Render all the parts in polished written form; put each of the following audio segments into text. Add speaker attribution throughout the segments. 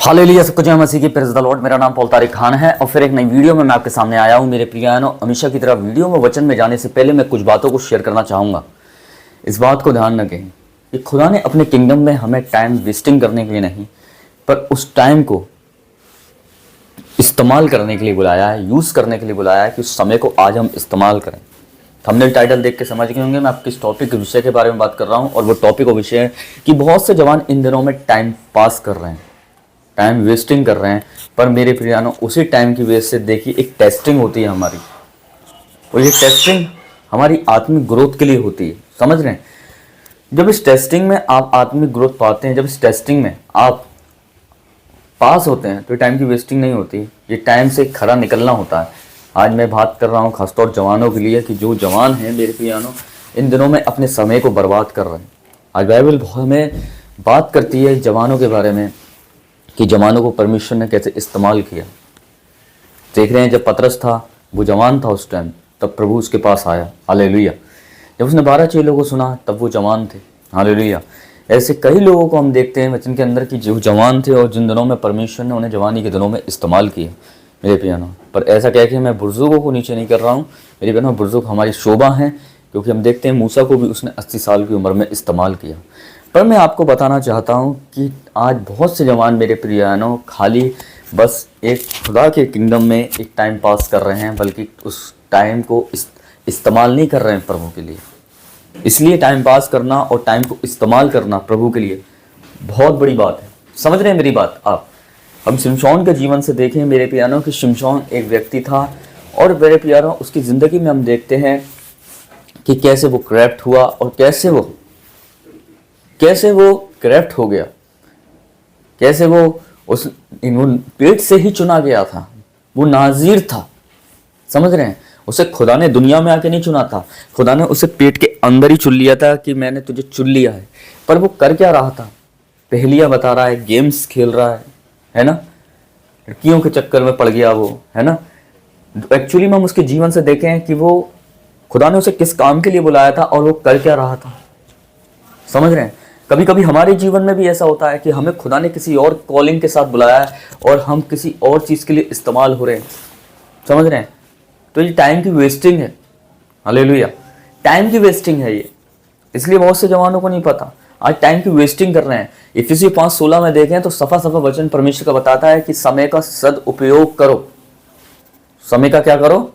Speaker 1: Hallelujah, सबको जय मसीह की प्रेज़ द लॉर्ड। मेरा नाम पॉल तारिक खान है और फिर एक नई वीडियो में मैं आपके सामने आया हूं। मेरे प्रियानो, हमेशा की तरह वीडियो में वचन में जाने से पहले मैं कुछ बातों को शेयर करना चाहूँगा। इस बात को ध्यान रखें कि खुदा ने अपने किंगडम में हमें टाइम वेस्टिंग करने के लिए नहीं, पर उस टाइम को इस्तेमाल करने के लिए बुलाया है, यूज़ करने के लिए बुलाया है कि उस समय को आज हम इस्तेमाल करें। थंबनेल टाइटल देख के समझ गए होंगे मैं आप किस टॉपिक के विषय के बारे में बात कर रहा हूँ। और वो टॉपिक और विषय है कि बहुत से जवान इन दिनों में टाइम पास कर रहे हैं, टाइम वेस्टिंग कर रहे हैं। पर मेरे प्रियानो, उसी टाइम की वजह से देखिए एक टेस्टिंग होती है हमारी, और ये टेस्टिंग हमारी आत्मिक ग्रोथ के लिए होती है। समझ रहे हैं? जब इस टेस्टिंग में आप आत्मिक ग्रोथ पाते हैं, जब इस टेस्टिंग में आप पास होते हैं, तो टाइम की वेस्टिंग नहीं होती, ये टाइम से खरा निकलना होता है। आज मैं बात कर रहा हूँ खासतौर जवानों के लिए कि जो जवान हैं मेरे प्रियानो, इन दिनों में अपने समय को बर्बाद कर रहे हैं। आज बाइबल हमें बात करती है जवानों के बारे में कि जवानों को परमेश्वर ने कैसे इस्तेमाल किया। देख रहे हैं, जब पतरस था वो जवान था उस टाइम, तब प्रभु उसके पास आया। हालेलुया। जब उसने 12 चेलों को सुना तब वो जवान थे। हालेलुया। ऐसे कई लोगों को हम देखते हैं वचन के अंदर कि जो जवान थे और जिन दिनों में परमेश्वर ने उन्हें जवानी के दिनों में इस्तेमाल किया मेरे प्यानो। पर ऐसा कह के मैं बुजुर्गों को नीचे नहीं कर रहा हूँ मेरे प्यानो, बुजुर्ग हमारी शोभा हैं, क्योंकि हम देखते हैं मूसा को भी उसने 80 साल की उम्र में इस्तेमाल किया। पर मैं आपको बताना चाहता हूँ कि आज बहुत से जवान मेरे प्रियानो खाली बस एक खुदा के किंगडम में एक टाइम पास कर रहे हैं, बल्कि उस टाइम को इस्तेमाल नहीं कर रहे हैं प्रभु के लिए। इसलिए टाइम पास करना और टाइम को इस्तेमाल करना प्रभु के लिए बहुत बड़ी बात है। समझ रहे हैं मेरी बात आप? हम शिमशोन के जीवन से देखें मेरे प्यारों कि शिमशोन एक व्यक्ति था, और मेरे प्यारों उसकी ज़िंदगी में हम देखते हैं कि कैसे वो करप्ट हुआ और कैसे वो करप्ट हो गया, कैसे वो उस पेट से ही चुना गया था। वो नाज़ीर था। समझ रहे हैं? उसे खुदा ने दुनिया में आके नहीं चुना था, खुदा ने उसे पेट के अंदर ही चुन लिया था कि मैंने तुझे चुन लिया है। पर वो कर क्या रहा था? पहेलियां बता रहा है, गेम्स खेल रहा है ना, लड़कियों के चक्कर में पड़ गया वो, है ना। एक्चुअली में हम उसके जीवन से देखें कि वो खुदा ने उसे किस काम के लिए बुलाया था और वो कर क्या रहा था। समझ रहे हैं? कभी कभी हमारे जीवन में भी ऐसा होता है कि हमें खुदा ने किसी और कॉलिंग के साथ बुलाया है और हम किसी और चीज़ के लिए इस्तेमाल हो रहे हैं। समझ रहे हैं? तो ये टाइम की वेस्टिंग है। हालेलुया। टाइम की वेस्टिंग है ये। इसलिए बहुत से जवानों को नहीं पता, आज टाइम की वेस्टिंग कर रहे हैं। इफिसियों 5:16 में देखें तो सफा वचन परमेश्वर का बताता है कि समय का सदुपयोग करो। समय का क्या करो?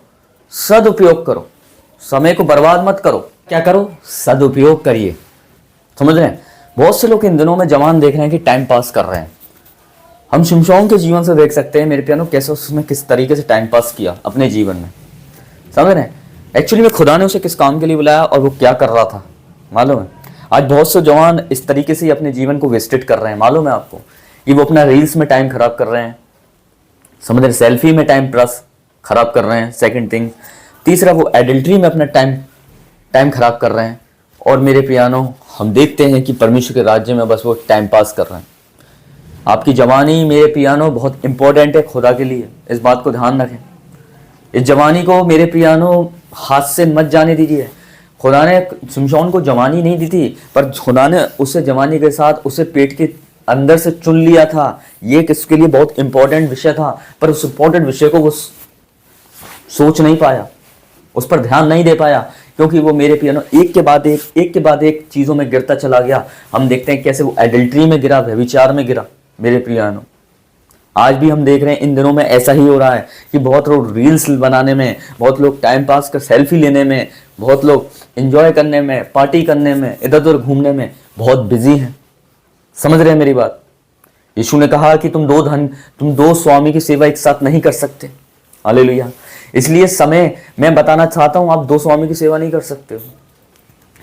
Speaker 1: सदुपयोग करो। समय को बर्बाद मत करो। क्या करो? सदुपयोग करिए। समझ रहे हैं? बहुत से लोग इन दिनों में जवान देख रहे हैं कि टाइम पास कर रहे हैं। हम शिमशोन के जीवन से देख सकते हैं मेरे प्यारो, कैसे उसने किस तरीके से टाइम पास किया अपने जीवन में। समझ रहे हैं? एक्चुअली में खुदा ने उसे किस काम के लिए बुलाया और वो क्या कर रहा था मालूम है? आज बहुत से जवान इस तरीके से अपने जीवन को वेस्टेड कर रहे हैं। मालूम है आपको कि वो अपना रील्स में टाइम खराब कर रहे हैं। समझ रहे? सेल्फी में टाइम प्लस खराब कर रहे हैं। सेकंड थिंग, तीसरा वो एडल्ट्री में अपना टाइम खराब कर रहे हैं। और मेरे प्यानो, हम देखते हैं कि परमेश्वर के राज्य में बस वो टाइम पास कर रहे हैं। आपकी जवानी मेरे पियानो बहुत इंपॉर्टेंट है खुदा के लिए। इस बात को ध्यान रखें। इस जवानी को मेरे पियानो हाथ से मत जाने दीजिए। खुदा ने शिमशोन को जवानी नहीं दी थी, पर खुदा ने उसे जवानी के साथ उसे पेट के अंदर से चुन लिया था। ये किसके लिए बहुत इंपॉर्टेंट विषय था, पर उस इंपॉर्टेंट विषय को वो सोच नहीं पाया, उस पर ध्यान नहीं दे पाया, क्योंकि वो मेरे पियानो एक के बाद एक चीज़ों में गिरता चला गया। हम देखते हैं कैसे वो एडल्ट्री में गिरा, व्यभिचार में गिरा मेरे प्रियानो। आज भी हम देख रहे हैं इन दिनों में ऐसा ही हो रहा है कि बहुत लोग रील्स बनाने में, बहुत लोग टाइम पास कर सेल्फी लेने में, बहुत लोग एंजॉय करने में, पार्टी करने में, इधर उधर घूमने में बहुत बिजी हैं। समझ रहे हैं मेरी बात? यीशु ने कहा कि तुम दो स्वामी की सेवा एक साथ नहीं कर सकते। हालेलुया। इसलिए समय मैं बताना चाहता हूं, आप दो स्वामी की सेवा नहीं कर सकते हो।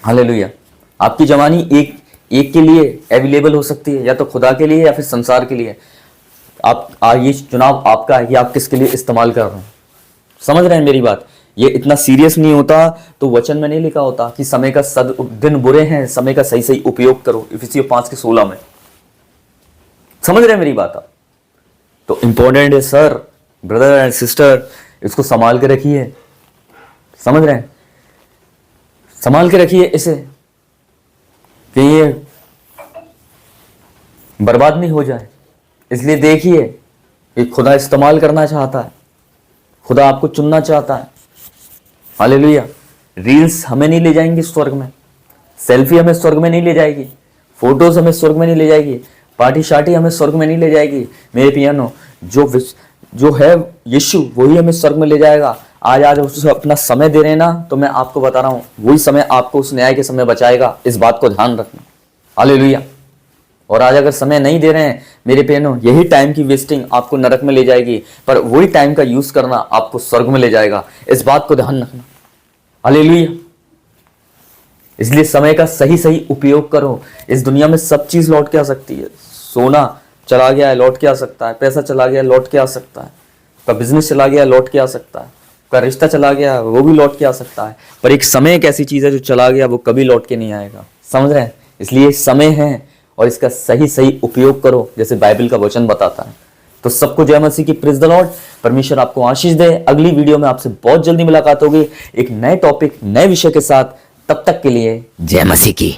Speaker 1: हालेलुया। आपकी जवानी एक के लिए अवेलेबल हो सकती है, या तो खुदा के लिए या फिर संसार के लिए। ये चुनाव आपका है कि आप किसके लिए इस्तेमाल कर रहे हैं। समझ रहे हैं मेरी बात? ये इतना सीरियस नहीं होता तो वचन में नहीं लिखा होता कि समय का दिन बुरे हैं, समय का सही उपयोग करो, इफिसियों 5:16 में। समझ रहे हैं मेरी बात आप? तो इंपॉर्टेंट है सर, ब्रदर एंड सिस्टर, इसको संभाल के रखिए। समझ रहे हैं? संभाल के रखिए इसे कि ये बर्बाद नहीं हो जाए। इसलिए देखिए कि खुदा इस्तेमाल करना चाहता है, खुदा आपको चुनना चाहता है। हालेलुया। रील्स हमें नहीं ले जाएंगी स्वर्ग में, सेल्फी हमें स्वर्ग में नहीं ले जाएगी, फोटोज हमें स्वर्ग में नहीं ले जाएगी, पार्टी शार्टी हमें स्वर्ग में नहीं ले जाएगी। मेरे पियानो, जो है यीशु, वही हमें स्वर्ग में ले जाएगा। आज उसे अपना समय दे रहे हैं ना, तो मैं आपको बता रहा हूं वही समय आपको उस न्याय के समय बचाएगा। इस बात को ध्यान रखना। हालेलुया। और आज अगर समय नहीं दे रहे हैं मेरे बहनों, यही टाइम की वेस्टिंग आपको नरक में ले जाएगी, पर वही टाइम का यूज करना आपको स्वर्ग में ले जाएगा। इस बात को ध्यान रखना। हालेलुया। इसलिए समय का सही सही उपयोग करो। इस दुनिया में सब चीज लौट के आ सकती है। सोना चला गया है, लौट के आ सकता है। पैसा चला गया, लौट के आ सकता है। आपका बिजनेस चला गया, लौट के आ सकता है। आपका रिश्ता चला गया, वो भी लौट के आ सकता है। पर एक समय एक ऐसी चीज है जो चला गया, वो कभी लौट के नहीं आएगा। समझ रहे हैं? इसलिए समय है और इसका सही सही उपयोग करो, जैसे बाइबल का वचन बताता है। तो सबको जय मसीह की, प्रेज द लॉर्ड। परमेश्वर आपको आशीष दे। अगली वीडियो में आपसे बहुत जल्दी मुलाकात होगी एक नए टॉपिक, नए विषय के साथ। तब तक के लिए जय मसीह की।